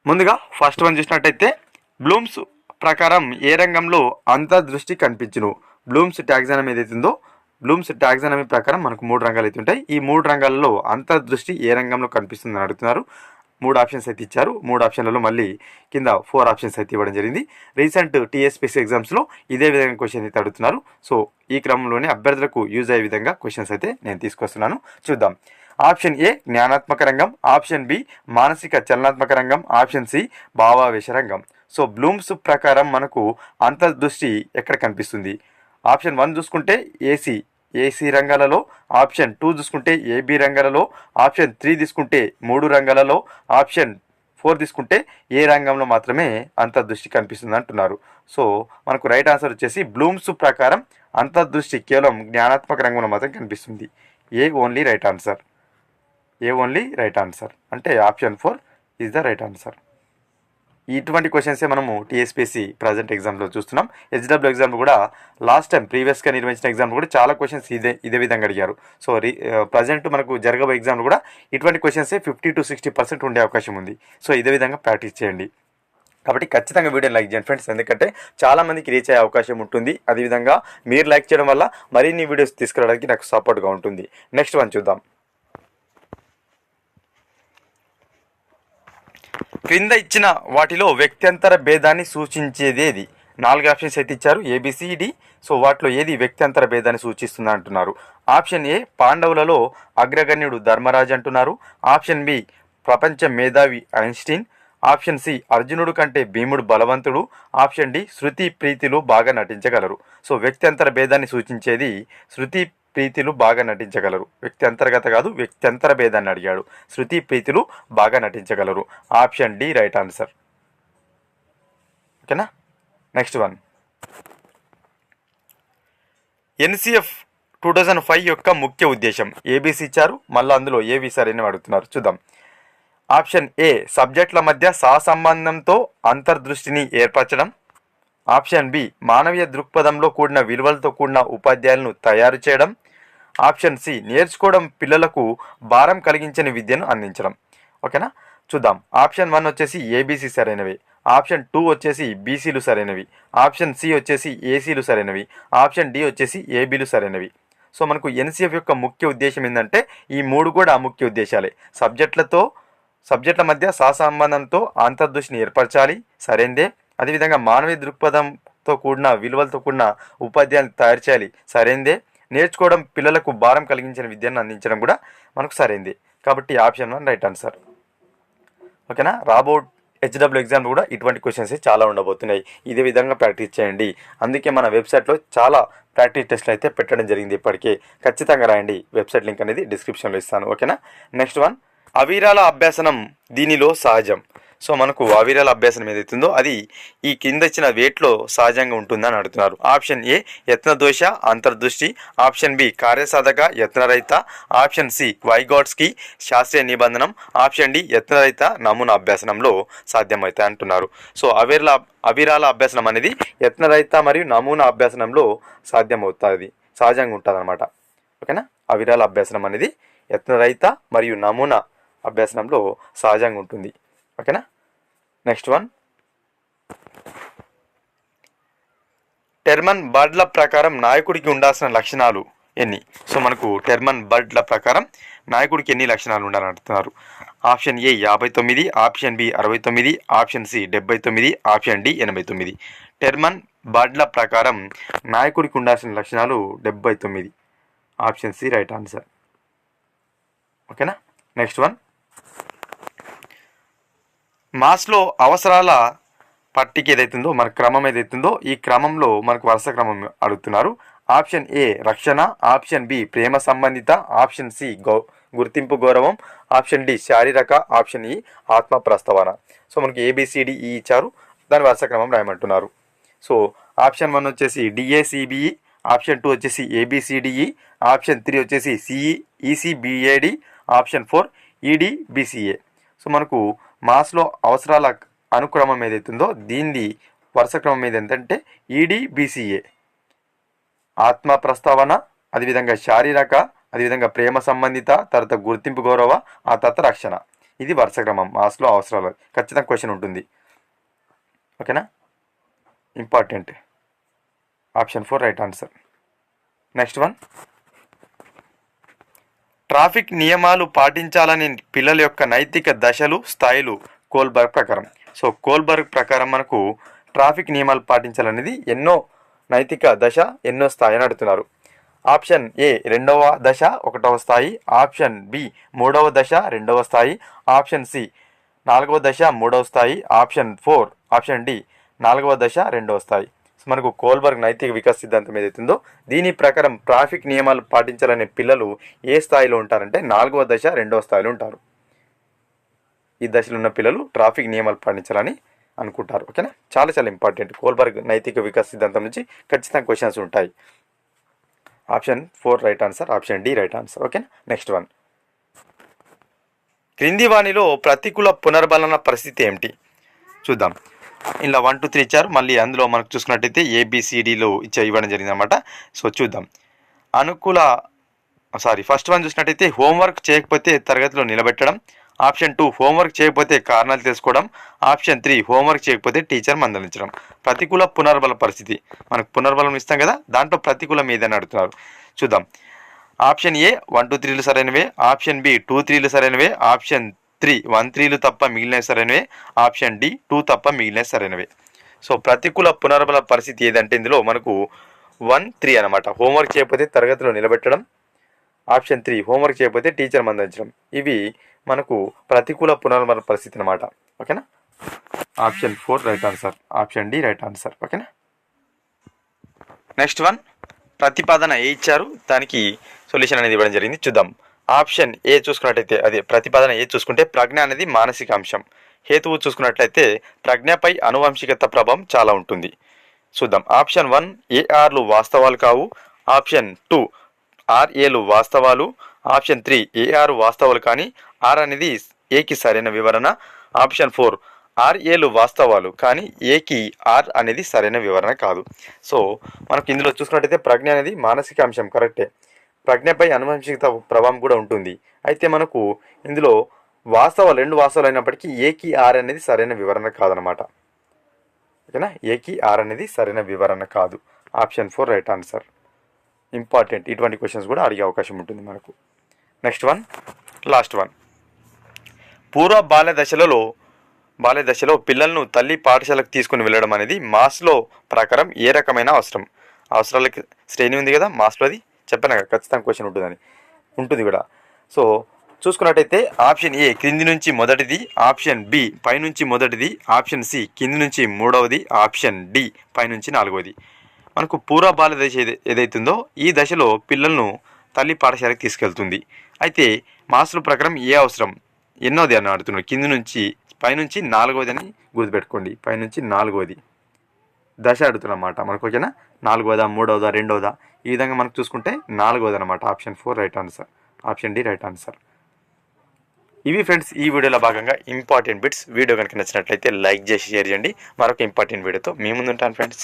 ముందుగా first one చూసినట్టయితే Bloom's ప్రకారం ఏ రంగంలో అంతర్దృష్టి కనిపించును. బ్లూమ్స్ టాక్సానమీ ఏదైతుందో బ్లూమ్స్ టాక్సానమీ ప్రకారం మనకు 3 రంగాలు అయితే ఉంటాయి. ఈ 3 రంగాలలో అంతర్దృష్టి ఏ రంగంలో కనిపిస్తుందని అడుగుతున్నారు. 3 ఆప్షన్స్ అయితే ఇచ్చారు. 3 ఆప్షన్లలో మళ్ళీ కింద 4 ఆప్షన్స్ అయితే ఇవ్వడం జరిగింది. రీసెంట్ టీఎస్పీసీ ఎగ్జామ్స్లో ఇదే విధంగా క్వశ్చన్ అయితే అడుగుతున్నారు. సో ఈ క్రమంలోనే అభ్యర్థులకు యూజ్ అయ్యే విధంగా క్వశ్చన్స్ అయితే నేను తీసుకొస్తున్నాను. చూద్దాం. ఆప్షన్ ఏ జ్ఞానాత్మక రంగం, ఆప్షన్ బి మానసిక చలనాత్మక రంగం, ఆప్షన్ సి భావావేశ రంగం. సో బ్లూమ్స్ ప్రకారం మనకు అంతర్దృష్టి ఎక్కడ కనిపిస్తుంది? ఆప్షన్ 1 చూసుకుంటే ఏసీ రంగాలలో, ఆప్షన్ 2 చూసుకుంటే ఏబి రంగాలలో, ఆప్షన్ 3 తీసుకుంటే 3 రంగాలలో, ఆప్షన్ 4 తీసుకుంటే ఏ రంగంలో మాత్రమే అంతర్దృష్టి కనిపిస్తుంది అంటున్నారు. సో మనకు రైట్ ఆన్సర్ వచ్చేసి బ్లూమ్స్ ప్రకారం అంతర్దృష్టి కేవలం జ్ఞానాత్మక రంగంలో మాత్రం కనిపిస్తుంది. ఏ ఓన్లీ రైట్ ఆన్సర్. అంటే option 4 is the right answer. ఇటువంటి క్వశ్చన్సే మనము టీఎస్పీసీ ప్రజెంట్ ఎగ్జామ్లో చూస్తున్నాం. హెచ్డబ్ల్యూ ఎగ్జామ్లో కూడా లాస్ట్ టైం ప్రీవియస్గా నిర్వహించిన ఎగ్జామ్లో కూడా చాలా క్వశ్చన్స్ ఇదే విధంగా అడిగారు. సో ప్రజెంట్ మనకు జరగబోయే ఎగ్జామ్లో కూడా ఇటువంటి క్వశ్చన్సే 50 to 60% ఉండే అవకాశం ఉంది. సో ఇదే విధంగా ప్రాక్టీస్ చేయండి. కాబట్టి ఖచ్చితంగా వీడియోని లైక్ చేయండి ఫ్రెండ్స్, ఎందుకంటే చాలామందికి రీచ్ అయ్యే అవకాశం ఉంటుంది. అదేవిధంగా మీరు లైక్ చేయడం వల్ల మరిన్ని వీడియోస్ తీసుకురావడానికి నాకు సపోర్ట్గా ఉంటుంది. నెక్స్ట్ వన్ చూద్దాం. క్రింద ఇచ్చిన వాటిలో వ్యక్త్యంతర భేదాన్ని సూచించేది ఏది? 4 ఆప్షన్స్ అయితే ఇచ్చారు, ఏబిసిడి. సో వాటిలో ఏది వ్యక్త్యంతర భేదాన్ని సూచిస్తుంది అంటున్నారు. ఆప్షన్ ఏ పాండవులలో అగ్రగణ్యుడు ధర్మరాజు అంటున్నారు. ఆప్షన్ బి ప్రపంచ మేధావి ఐన్స్టీన్. ఆప్షన్ సి అర్జునుడు కంటే భీముడు బలవంతుడు. ఆప్షన్ డి శృతి ప్రీతిలు బాగా నటించగలరు. సో వ్యక్త్యంతర భేదాన్ని సూచించేది శృతి ప్రీతిలు బాగా నటించగలరు. వ్యక్తి అంతర్గత కాదు, వ్యక్త్యంతర భేదాన్ని అడిగాడు. శృతి ప్రీతిలు బాగా నటించగలరు. Option D right answer. ఓకేనా. Next one. ఎన్సిఎఫ్ 2005 యొక్క ముఖ్య ఉద్దేశం. ఏబీసీ ఇచ్చారు, మళ్ళీ అందులో ఏవి సరైనవి అడుగుతున్నారు. చూద్దాం. ఆప్షన్ ఏ సబ్జెక్టుల మధ్య సహసంబంధంతో అంతర్దృష్టిని ఏర్పరచడం. ఆప్షన్ బి మానవీయ దృక్పథంలో కూడిన విలువలతో కూడిన ఉపాధ్యాయులను తయారు చేయడం. ఆప్షన్ సి నేర్చుకోవడం పిల్లలకు భారం కలిగించని విద్యను అందించడం. ఓకేనా. చూద్దాం. ఆప్షన్ 1 వచ్చేసి ఏబీసీ సరైనవి, ఆప్షన్ 2 వచ్చేసి బీసీలు సరైనవి, ఆప్షన్ సి వచ్చేసి ఏసీలు సరైనవి, ఆప్షన్ డి వచ్చేసి ఏబీలు సరైనవి. సో మనకు ఎన్సీఎఫ్ యొక్క ముఖ్య ఉద్దేశం ఏంటంటే ఈ 3 కూడా ముఖ్య ఉద్దేశాలే. సబ్జెక్టుల మధ్య సహసంబంధంతో అంతర్దృష్టిని ఏర్పరచాలి, సరైందే. అదేవిధంగా మానవీయ దృక్పథంతో కూడిన విలువలతో కూడిన ఉపాధ్యాయులను తయారు చేయాలి, సరైందే. నేర్చుకోవడం పిల్లలకు భారం కలిగించిన విద్యను అందించడం కూడా మనకు సరైంది. కాబట్టి ఆప్షన్ 1 రైట్ ఆన్సర్. ఓకేనా. రాబో హెచ్డబ్ల్యూ ఎగ్జామ్ కూడా ఇటువంటి క్వశ్చన్స్ చాలా ఉండబోతున్నాయి. ఇదే విధంగా ప్రాక్టీస్ చేయండి. అందుకే మన వెబ్సైట్లో చాలా ప్రాక్టీస్ టెస్ట్లు అయితే పెట్టడం జరిగింది ఇప్పటికే. ఖచ్చితంగా రాయండి. వెబ్సైట్ లింక్ అనేది డిస్క్రిప్షన్లో ఇస్తాను. ఓకేనా. Next one. అవిరాల అభ్యాసనం దీనిలో సహజం. సో మనకు అవిరాల అభ్యాసనం ఏదైతుందో అది ఈ కింద ఇచ్చిన వేట్లో సహజంగా ఉంటుందని అడుగుతున్నారు. ఆప్షన్ ఏ యత్నదోష అంతర్దృష్టి, ఆప్షన్ బి కార్యసాధక యత్నరహిత, ఆప్షన్ సి వైగాట్స్కి శాస్త్రీయ నిబంధనం, ఆప్షన్ డి యత్నరహిత నమూనా అభ్యాసనంలో సాధ్యమవుతాయి అంటున్నారు. సో అవిరాల అభ్యాసనం అనేది యత్నరహిత మరియు నమూనా అభ్యాసనంలో సాధ్యమవుతుంది, సహజంగా ఉంటుంది అనమాట. ఓకేనా. అవిరాల అభ్యాసనం అనేది యత్నరహిత మరియు నమూనా అభ్యాసనంలో సహజంగా ఉంటుంది. ఓకేనా. Next one. టెర్మన్ బర్డ్ల ప్రకారం నాయకుడికి ఉండాల్సిన లక్షణాలు ఎన్ని? సో మనకు టెర్మన్ బర్డ్ల ప్రకారం నాయకుడికి ఎన్ని లక్షణాలు ఉండాలని అడుగుతున్నారు. Option A 59, option B 69, option C 79, option D 89. Terman బర్డ్ల ప్రకారం నాయకుడికి ఉండాల్సిన లక్షణాలు 79. Option C right answer. ఓకేనా. Next one. మాస్లో అవసరాల పట్టిక ఏదైతుందో మన క్రమం ఏదైతుందో ఈ క్రమంలో మనకు వరుస క్రమం అడుగుతున్నారు. ఆప్షన్ ఏ రక్షణ, ఆప్షన్ బి ప్రేమ సంబంధిత, ఆప్షన్ సి గుర్తింపు గౌరవం, ఆప్షన్ డి శారీరక, ఆప్షన్ ఈ ఆత్మ ప్రస్తావన. సో మనకి ఏబిసిడిఈ ఇచ్చారు, దాని వరుస క్రమం రాయమంటున్నారు. సో ఆప్షన్ 1 వచ్చేసి డిఏసిబిఈ, ఆప్షన్ 2 వచ్చేసి ఏబిసిడిఈ, ఆప్షన్ 3 వచ్చేసి సిఈ ఈసీబిఏడి, ఆప్షన్ 4 ఈడిబిసిఏ. సో మనకు మాస్లో అవసరాల అనుక్రమం ఏదైతుందో దీన్ని వరుస క్రమం ఏదంటే ఈడిబిసిఏ. ఆత్మ ప్రస్తావన, అదేవిధంగా శారీరక, అదేవిధంగా ప్రేమ సంబంధిత, తర్వాత గుర్తింపు గౌరవ, ఆ తర్వాత రక్షణ. ఇది వరుస క్రమం, మాస్లో అవసరాలు. ఖచ్చితంగా క్వశ్చన్ ఉంటుంది. ఓకేనా, important. Option 4 right answer. Next one, traffic నియమాలు పాటించాలని పిల్లల యొక్క నైతిక దశలు స్థాయిలు కోల్బర్గ్ ప్రకారం. సో కోల్బర్గ్ ప్రకారం మనకు ట్రాఫిక్ నియమాలు పాటించాలనేది ఎన్నో నైతిక దశ, ఎన్నో స్థాయి అని అడుగుతున్నారు. ఆప్షన్ ఏ 2వ దశ 1వ స్థాయి, ఆప్షన్ బి 3వ దశ 2వ స్థాయి, ఆప్షన్ సి 4వ దశ 3వ స్థాయి, ఆప్షన్ డి 4వ దశ 2వ స్థాయి. మనకు కోల్బర్గ్ నైతిక వికాస్ సిద్ధాంతం ఏదైతుందో దీని ప్రకారం ట్రాఫిక్ నియమాలు పాటించాలనే పిల్లలు ఏ స్థాయిలో ఉంటారంటే 4వ దశ 2వ స్థాయిలో ఉంటారు. ఈ దశలో ఉన్న పిల్లలు ట్రాఫిక్ నియమాలు పాటించాలని అనుకుంటారు. ఓకేనా, చాలా చాలా ఇంపార్టెంట్. కోల్బర్గ్ నైతిక వికాస్ సిద్ధాంతం నుంచి ఖచ్చితంగా క్వశ్చన్స్ ఉంటాయి. Option 4 right answer, option D right answer. ఓకేనా, నెక్స్ట్ వన్, క్రింది వానిలో ప్రతికూల పునర్బలన పరిస్థితి ఏమిటి చూద్దాం. ఇలా 1 2 3 ఇచ్చారు. మళ్ళీ అందులో మనకు చూసుకున్నట్టయితే ABCDలో ఇవ్వడం జరిగింది అనమాట. సో చూద్దాం. ఫస్ట్ వన్ చూసినట్టయితే హోంవర్క్ చేయకపోతే తరగతిలో నిలబెట్టడం, ఆప్షన్ 2 హోంవర్క్ చేయకపోతే కారణాలు తెలుసుకోవడం, ఆప్షన్ 3 హోంవర్క్ చేయకపోతే టీచర్ మందలించడం. ప్రతికూల పునర్బల పరిస్థితి, మనకు పునర్బలం ఇస్తాం కదా, దాంట్లో ప్రతికూలం ఏదని అడుగుతున్నారు. చూద్దాం. ఆప్షన్ ఏ 1 2 3లు సరైనవే, ఆప్షన్ బి 2 3లు సరైనవే, ఆప్షన్ 3 1 3లు తప్ప మిగిలినవి సరైనవే, ఆప్షన్ డి 2 తప్ప మిగిలినవి సరైనవే. సో ప్రతికూల పునర్బల పరిస్థితి ఏదంటే ఇందులో మనకు 1 3 అనమాట. హోంవర్క్ చేయకపోతే తరగతిలో నిలబెట్టడం, ఆప్షన్ 3 హోంవర్క్ చేయకపోతే టీచర్ మందలించడం. ఇవి మనకు ప్రతికూల పునర్బల పరిస్థితి అనమాట. ఓకేనా, option 4 right answer, option D right answer. ఓకేనా, నెక్స్ట్ వన్, ప్రతిపాదన ఏ ఇచ్చారు, దానికి సొల్యూషన్ అనేది ఇవ్వడం జరిగింది. చూద్దాం. ఆప్షన్ ఏ చూసుకున్నట్టయితే, అదే ప్రతిపాదన ఏ చూసుకుంటే ప్రజ్ఞ అనేది మానసిక అంశం. హేతువు చూసుకున్నట్లయితే ప్రజ్ఞపై అనువంశికత ప్రభావం చాలా ఉంటుంది. చూద్దాం. ఆప్షన్ 1 ARలు వాస్తవాలు కావు, ఆప్షన్ 2 RAలు వాస్తవాలు, ఆప్షన్ 3 AR వాస్తవాలు కానీ R అనేది ఏకి సరైన వివరణ, ఆప్షన్ 4 RAలు వాస్తవాలు కానీ ఏకి R అనేది సరైన వివరణ కాదు. సో మనకు ఇందులో చూసుకున్నట్టయితే ప్రజ్ఞ అనేది మానసిక అంశం, కరెక్టే. ప్రజ్ఞపై అనువంశికత ప్రభావం కూడా ఉంటుంది. అయితే మనకు ఇందులో రెండు వాస్తవాలు అయినప్పటికీ ఏకి R అనేది సరైన వివరణ కాదనమాట. ఓకేనా, ఏకి R అనేది సరైన వివరణ కాదు. Option 4 right answer. ఇంపార్టెంట్, ఇటువంటి క్వశ్చన్స్ కూడా అడిగే అవకాశం ఉంటుంది మనకు. నెక్స్ట్ వన్, లాస్ట్ వన్, పూర్వ బాల్య దశలో పిల్లలను తల్లి పాఠశాలకు తీసుకుని వెళ్ళడం అనేది మాస్లో ప్రకారం ఏ రకమైన అవసరాలకి శ్రేణి ఉంది కదా మాస్లో, అది చెప్పాను కదా ఖచ్చితంగా క్వశ్చన్ ఉంటుంది కూడా. సో చూసుకున్నట్టయితే ఆప్షన్ ఏ క్రింది నుంచి మొదటిది, ఆప్షన్ బి పైనుంచి మొదటిది, ఆప్షన్ సి కింది నుంచి మూడవది, ఆప్షన్ డి పైనుంచి నాలుగవది. మనకు పూర్వ బాల్య దశ ఏదైతుందో ఈ దశలో పిల్లలను తల్లి పాఠశాలకు తీసుకెళ్తుంది. అయితే మాస్లో ప్రకారం ఏ అవసరం ఎన్నోది అని అడుగుతున్నాడు. కింది నుంచి పైనుంచి నాలుగవది అని గుర్తుపెట్టుకోండి. పైనుంచి నాలుగవది దశ అడుగుతున్నమాట మనకు. ఓకేనా, నాలుగవదా, మూడవదా, రెండవదా, ఈ విధంగా మనకు చూసుకుంటే నాలుగవది అనమాట. Option 4 right answer, option D right answer. ఇవి ఫ్రెండ్స్ ఈ వీడియోలో భాగంగా ఇంపార్టెంట్ బిట్స్. వీడియో కనుక నచ్చినట్లయితే లైక్ చేసి షేర్ చేయండి. మరొక ఇంపార్టెంట్ వీడియోతో మీ ముందు ఉంటాను ఫ్రెండ్స్.